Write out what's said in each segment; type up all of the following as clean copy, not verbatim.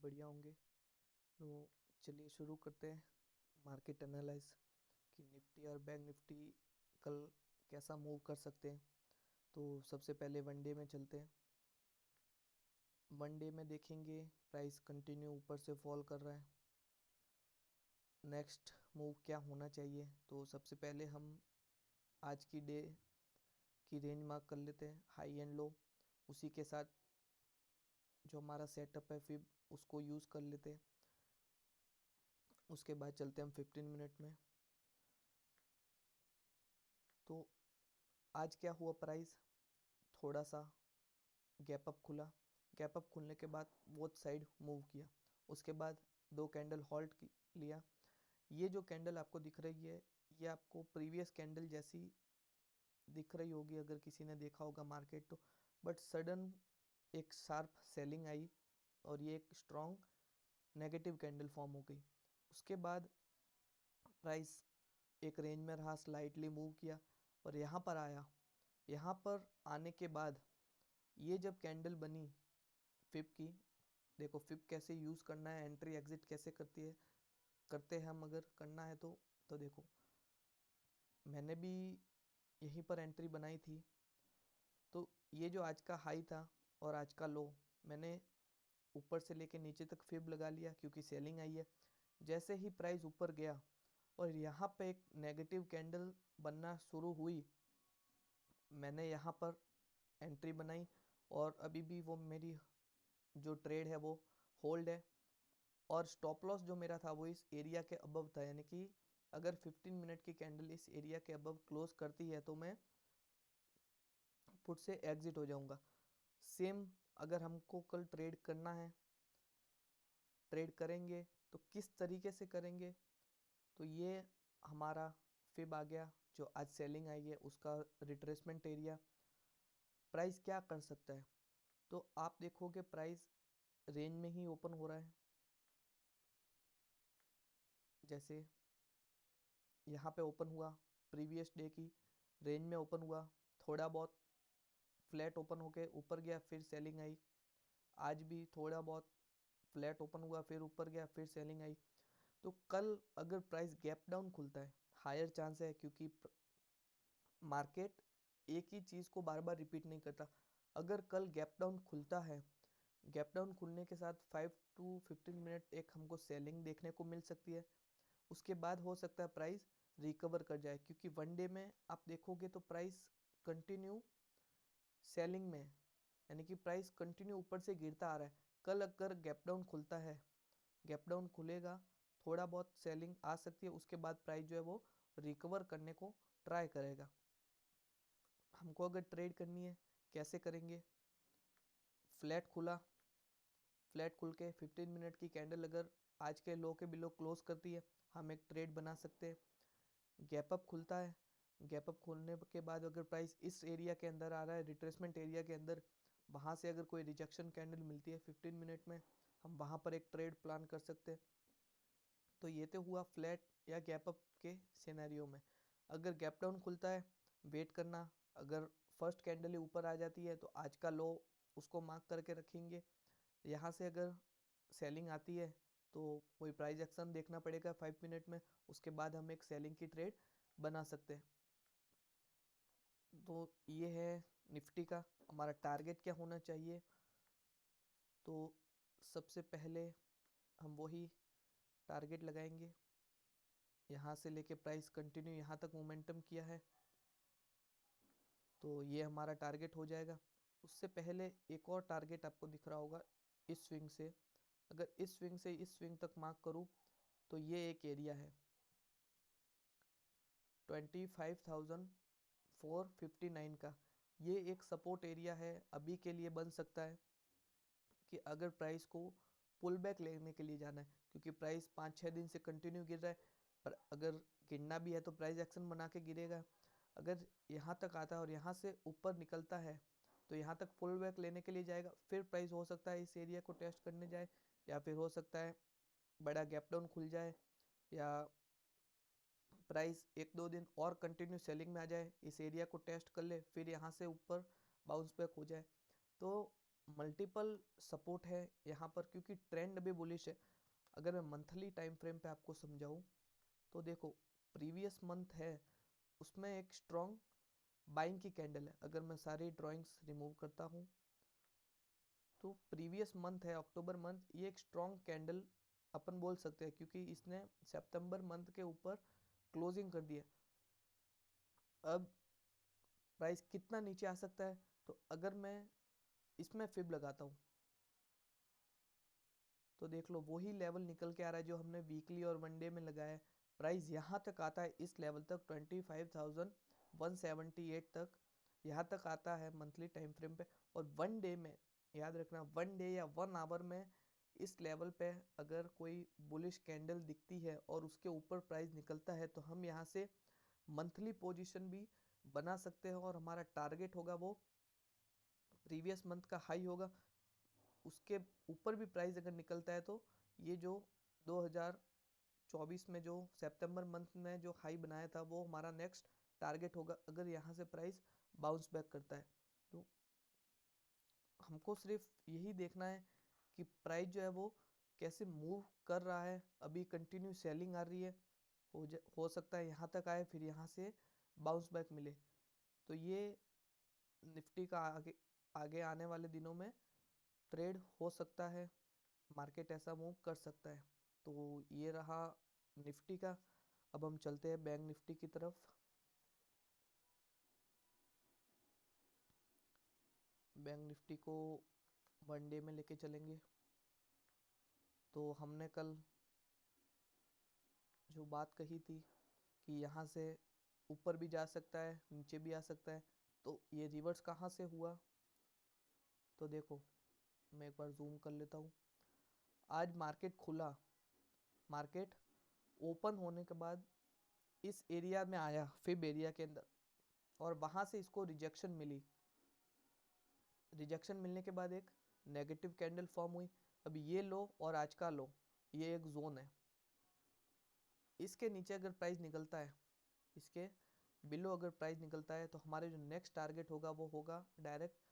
बढ़िया होंगे। तो चलिए शुरू करते हैं मार्केट एनालाइज कि निफ्टी और बैंक निफ्टी कल कैसा मूव कर सकते हैं। तो सबसे पहले वनडे में चलते हैं। वनडे में देखेंगे प्राइस कंटिन्यू ऊपर से फॉल कर रहा है। नेक्स्ट मूव क्या होना चाहिए, तो सबसे पहले हम आज की डे की रेंज मार्क कर लेते हैं, हाई एंड लो। उसी के साथ जो हमारा सेटअप है फिर उसको यूज़ कर लेते हैं। उसके बाद चलते हैं हम 15 मिनट में। तो आज क्या हुआ, प्राइस थोड़ा सा गैप अप खुला। गैप अप खुलने के बाद बोथ साइड मूव किया। उसके बाद दो कैंडल हॉल्ट लिया। ये जो कैंडल आपको दिख रही है ये आपको प्रीवियस कैंडल जैसी दिख रही होगी अगर किसी ने देखा होगा मार्केट तो, बट सडन एक शार्प सेलिंग आई और ये एक स्ट्रॉन्ग नेगेटिव कैंडल फॉर्म हो गई। उसके बाद प्राइस एक रेंज में रहा, स्लाइटली मूव किया और यहाँ पर आया। यहाँ पर आने के बाद ये जब कैंडल बनी फिप की, देखो फिप कैसे यूज़ करना है, एंट्री एग्जिट कैसे करते हैं हम अगर करना है तो देखो मैंने भी यहीं पर एंट्री बनाई थी। तो ये जो आज का हाई था और आज का लो, मैंने ऊपर से लेके नीचे तक फिब लगा लिया क्योंकि सेलिंग आई है। जैसे ही प्राइस ऊपर गया और यहाँ पे एक नेगेटिव कैंडल बनना शुरू हुई, मैंने यहाँ पर एंट्री बनाई और अभी भी वो मेरी जो ट्रेड है वो होल्ड है। और स्टॉप लॉस जो मेरा था वो इस एरिया के अबव था, यानी कि अगर 15 मिनट की कैंडल इस एरिया के अबव क्लोज करती है तो मैं पुट से एग्जिट हो जाऊंगा। सेम अगर हमको कल ट्रेड करना है, ट्रेड करेंगे तो किस तरीके से करेंगे, तो ये हमारा फिब आ गया जो आज सेलिंग आई है उसका रिट्रेसमेंट एरिया। प्राइस क्या कर सकता है, तो आप देखोगे प्राइस रेंज में ही ओपन हो रहा है। जैसे यहाँ पे ओपन हुआ, प्रीवियस डे की रेंज में ओपन हुआ, थोड़ा बहुत फ्लैट ओपन होके ऊपर गया फिर सेलिंग आई। आज भी थोड़ा बहुत फ्लैट ओपन हुआ फिर ऊपर गया फिर सेलिंग आई। तो कल अगर प्राइस गैप डाउन खुलता है, हायर चांस है क्योंकि मार्केट एक ही चीज़ को बार बार रिपीट नहीं करता। अगर कल गैप डाउन खुलता है, गैप डाउन खुलने के साथ 5 to 15 मिनट एक हमको सेलिंग देखने को मिल सकती है। उसके बाद हो सकता है प्राइस रिकवर कर जाए क्योंकि वनडे में आप देखोगे तो प्राइस कंटिन्यू सेलिंग में, यानी कि प्राइस कंटिन्यू ऊपर से गिरता आ रहा है। कल अगर गैप डाउन खुलता है, गैप डाउन खुलेगा, थोड़ा बहुत सेलिंग आ सकती है, उसके बाद प्राइस जो है वो रिकवर करने को ट्राई करेगा। हमको अगर ट्रेड करनी है कैसे करेंगे, फ्लैट खुला, फ्लैट खुल के 15 मिनट की कैंडल अगर आज के लो के बिलो क्लोज करती है हम एक ट्रेड बना सकते हैं। गैप अप खुलता है, गैप अप खोलने के बाद अगर प्राइस इस एरिया के अंदर आ रहा है, रिट्रेसमेंट एरिया के अंदर, वहाँ से अगर कोई रिजेक्शन कैंडल मिलती है 15 मिनट में, हम वहाँ पर एक ट्रेड प्लान कर सकते हैं। तो ये तो हुआ फ्लैट या गैप अप के सिनेरियो में। अगर गैप डाउन खुलता है वेट करना, अगर फर्स्ट कैंडल ऊपर आ जाती है तो आज का लो उसको मार्क करके रखेंगे। यहाँ से अगर सेलिंग आती है तो कोई प्राइस एक्शन देखना पड़ेगा 5 मिनट में, उसके बाद हम एक सेलिंग की ट्रेड बना सकते हैं। तो ये है निफ्टी का हमारा टारगेट क्या होना चाहिए। तो सबसे पहले हम वही टारगेट लगाएंगे, यहाँ से लेके प्राइस कंटिन्यू यहाँ तक मोमेंटम किया है तो ये हमारा टारगेट हो जाएगा। उससे पहले एक और टारगेट आपको दिख रहा होगा इस स्विंग से, अगर इस स्विंग से इस स्विंग तक मार्क करूँ तो ये एक एरिया है 25,459 का, ये एक सपोर्ट एरिया है, अभी के लिए बन सकता है कि अगर प्राइस को पुल बैक लेने के लिए जाना है क्योंकि प्राइस 5-6 दिन से कंटिन्यू गिर रहा है, पर अगर गिरना भी है तो प्राइस एक्शन बना के गिरेगा। अगर यहाँ तक आता है और यहाँ से ऊपर निकलता है तो यहाँ तक पुल बैक लेने के लिए जाएगा, फिर प्राइस हो सकता है इस एरिया को टेस्ट करने जाए, या फिर हो सकता है बड़ा गैप डाउन खुल जाए, या प्राइस 1-2 दिन और कंटिन्यू सेलिंग में आ जाए, इस एरिया को टेस्ट कर ले, फिर यहाँ से ऊपर बाउंस बैक हो जाए। तो मल्टीपल सपोर्ट है यहाँ पर, क्योंकि ट्रेंड अभी बुलिश है। अगर मैं मंथली टाइम फ्रेम पे आपको समझाऊँ तो देखो, प्रीवियस मंथ है उसमें एक स्ट्रॉन्ग बाइंग की कैंडल है। अगर मैं सारी ड्राइंग्स रिमूव करता हूँ तो प्रीवियस मंथ है अक्टूबर मंथ, ये एक स्ट्रॉन्ग कैंडल अपन बोल सकते हैं, क्योंकि इसने सितंबर मंथ के ऊपर क्लोजिंग कर दिया। अब प्राइस कितना नीचे आ सकता है, तो अगर मैं इसमें फिब लगाता हूँ तो देख लो वही लेवल निकल के आ रहा है जो हमने वीकली और वन डे में लगाया है। प्राइस यहाँ तक आता है, इस लेवल तक 25,178 तक यहाँ तक आता है मंथली टाइम फ्रेम पे। और वन डे में याद रखना, वन डे या वन आवर में इस लेवल पे अगर कोई बुलिश कैंडल दिखती है और उसके ऊपर प्राइस निकलता है तो हम यहाँ से मंथली पोजीशन भी बना सकते हैं, और हमारा टारगेट होगा वो प्रीवियस मंथ का हाई होगा। उसके ऊपर भी प्राइस अगर निकलता है तो ये जो 2024 में जो सितंबर मंथ में जो हाई बनाया था वो हमारा नेक्स्ट टारगेट होगा, अगर यहाँ से प्राइस बाउंस बैक करता है। तो हमको सिर्फ यही देखना है कि प्राइस जो है वो कैसे मूव कर रहा है। अभी कंटिन्यू सेलिंग आ रही है, हो सकता है यहाँ तक आए फिर यहाँ से बाउंस बैक मिले। तो ये निफ्टी का आगे आने वाले दिनों में ट्रेड हो सकता है, मार्केट ऐसा मूव कर सकता है। तो ये रहा निफ्टी का। अब हम चलते हैं बैंक निफ्टी की तरफ। बैंक निफ्टी को वन डे में लेके चलेंगे। तो हमने कल जो बात कही थी कि यहाँ से ऊपर भी जा सकता है नीचे भी आ सकता है, तो ये रिवर्स कहाँ से हुआ, तो देखो मैं एक बार जूम कर लेता हूँ। आज मार्केट खुला, मार्केट ओपन होने के बाद इस एरिया में आया, फिब एरिया के अंदर, और वहाँ से इसको रिजेक्शन मिली। रिजेक्शन मिलने के बाद एक नेगेटिव कैंडल फॉर्म हुई। अब ये लो और आज का लो, ये एक जोन है। इसके नीचे अगर प्राइस निकलता है, इसके बिलो अगर प्राइस निकलता है, तो हमारे जो नेक्स्ट टारगेट होगा वो होगा डायरेक्ट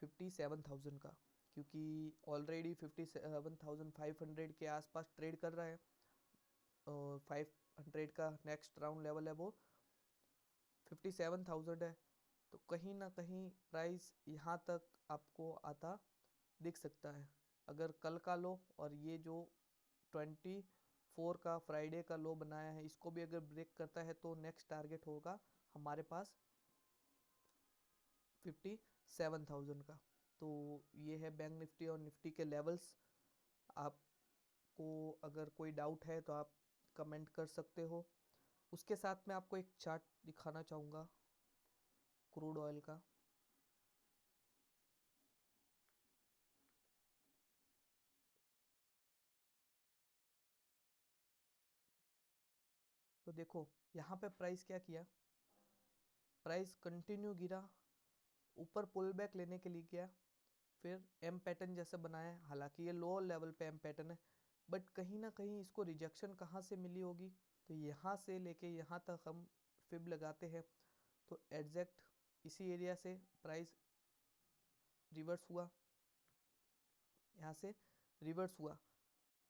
57,000 का, क्योंकि ऑलरेडी 57,500 के आसपास ट्रेड कर रहा है। 500 का नेक्स्ट राउंड लेवल है वो 57,000 है। तो कहीं ना कहीं प्राइस यहाँ तक आपको आता दिख सकता है। अगर कल का लो और ये जो 24 का फ्राइडे का लो बनाया है इसको भी अगर ब्रेक करता है तो नेक्स्ट टारगेट होगा हमारे पास 57,000 का। तो ये है बैंक निफ्टी और निफ्टी के लेवल्स। आपको अगर कोई डाउट है तो आप कमेंट कर सकते हो। उसके साथ मैं आपको एक चार्ट दिखाना चाहूँगा क्रूड ऑयल का। तो देखो यहाँ पे प्राइस क्या किया, प्राइस कंटिन्यू गिरा, ऊपर पुल बैक लेने के लिए गया, फिर एम पैटर्न जैसे बनाया है। हालांकि ये लोअर लेवल पे एम पैटर्न है, बट कहीं ना कहीं इसको रिजेक्शन कहाँ से मिली होगी, तो यहाँ से लेके यहाँ तक हम फिब लगाते हैं तो एग्जैक्ट इसी एरिया से प्राइस रिवर्स हुआ, यहाँ से रिवर्स हुआ,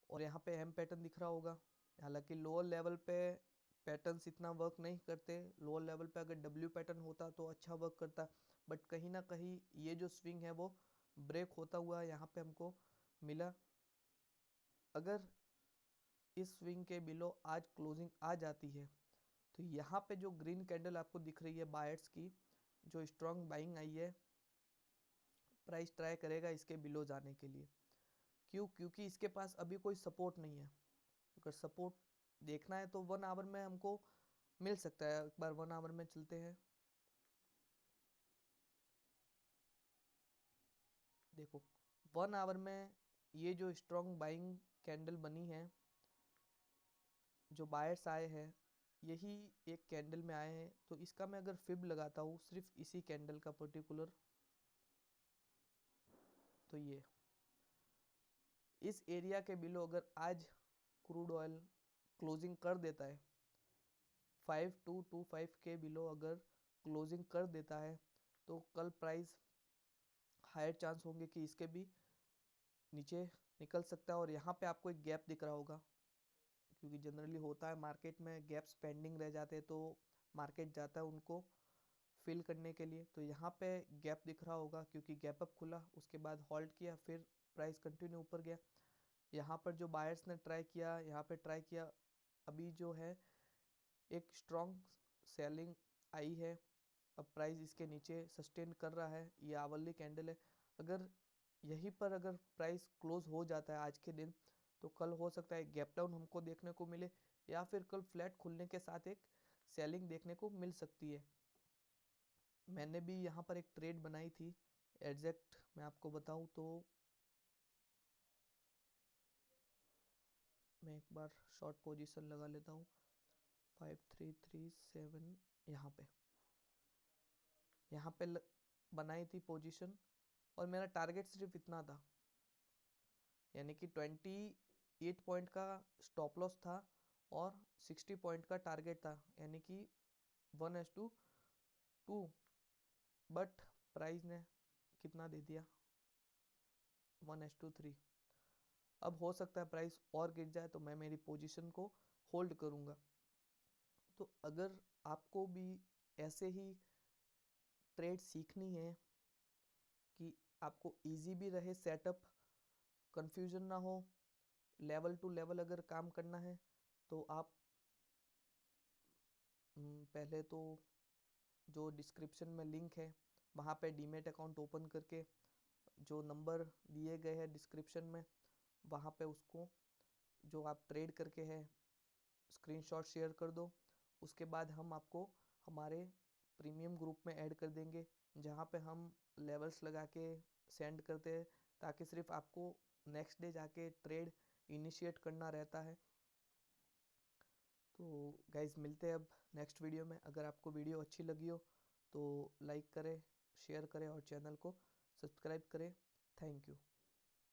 और यहाँ पे एम पैटर्न दिख रहा होगा। हालांकि लोअर लेवल पे पैटर्न्स इतना वर्क नहीं करते, लोअर लेवल पे अगर डब्ल्यू पैटर्न होता तो अच्छा वर्क करता, बट कहीं ना कहीं ये जो स्विंग है वो ब्रेक होता हुआ यहाँ पे हमको मिला। अगर इस स्विंग के बिलो आज क्लोजिंग आ जाती है तो यहाँ पे जो ग्रीन कैंडल आपको दिख रही है बायर्स की, जो स्ट्रॉन्ग बाइंग आई है, प्राइस ट्राई करेगा इसके बिलो जाने के लिए। क्यों? क्योंकि इसके पास अभी कोई सपोर्ट नहीं है। अगर सपोर्ट देखना है तो वन आवर में हमको मिल सकता है। एक बार वन आवर में चलते हैं। देखो वन आवर में ये जो स्ट्रॉन्ग बाइंग कैंडल बनी है, जो बायर्स आए हैं यही एक कैंडल में आए हैं, तो इसका मैं अगर फिब लगाता हूँ सिर्फ इसी कैंडल का पर्टिकुलर, तो ये इस एरिया के बिलो अगर आज क्रूड ऑयल क्लोजिंग कर देता है, 5225 के बिलो अगर क्लोजिंग कर देता है, तो कल प्राइस हायर चांस होंगे कि इसके भी नीचे निकल सकता है। और यहाँ पे आपको एक गैप दिख रहा होगा, क्योंकि जनरली होता है मार्केट में गैप्स पेंडिंग रह जाते हैं तो मार्केट जाता है उनको फिल करने के लिए। तो यहाँ पे गैप दिख रहा होगा, क्योंकि गैप अप खुला, उसके बाद होल्ड किया, फिर प्राइस कंटिन्यू ऊपर गया। यहाँ पर जो बायर्स ने ट्राई किया, यहाँ पे ट्राई किया, अभी जो है एक स्ट्रॉन्ग सेलिंग आई है। अब प्राइस इसके नीचे सस्टेन कर रहा है, ये आवरली कैंडल है। अगर यहीं पर अगर प्राइस क्लोज हो जाता है आज के दिन, तो कल हो सकता है गैप डाउन हमको देखने को मिले, या फिर कल फ्लैट खुलने के साथ एक सेलिंग देखने को मिल सकती है। मैंने भी यहाँ पर एक ट्रेड बनाई थी, एग्जैक्ट मैं आपको बताऊँ तो मैं एक बार शॉर्ट पोजीशन लगा लेता हूँ। 5337 यहाँ पे बनाई थी पोजीशन, और मेरा टारगेट सिर्फ इतना था, यानी कि 28 पॉइंट का स्टॉप लॉस था और 60 पॉइंट का टारगेट था, यानी कि 1:2। बट प्राइस ने कितना दे दिया, 1:3। अब हो सकता है प्राइस और गिर जाए तो मैं मेरी पोजीशन को होल्ड करूँगा। तो अगर आपको भी ऐसे ही ट्रेड सीखनी है कि आपको इजी भी रहे सेटअप, कंफ्यूजन ना हो, लेवल टू लेवल अगर काम करना है, तो आप पहले तो जो डिस्क्रिप्शन में लिंक है वहाँ पे डीमेट अकाउंट ओपन करके, जो नंबर दिए गए हैं डिस्क्रिप्शन में, वहाँ पे उसको जो आप ट्रेड करके है स्क्रीनशॉट शेयर कर दो। उसके बाद हम आपको हमारे प्रीमियम ग्रुप में ऐड कर देंगे, जहाँ पे हम लेवल्स लगा के सेंड करते हैं, ताकि सिर्फ आपको नेक्स्ट डे जाके ट्रेड इनिशिएट करना रहता है। तो गाइज मिलते हैं अब नेक्स्ट वीडियो में। अगर आपको वीडियो अच्छी लगी हो तो लाइक करें, शेयर करें और चैनल को सब्सक्राइब करें। Thank you.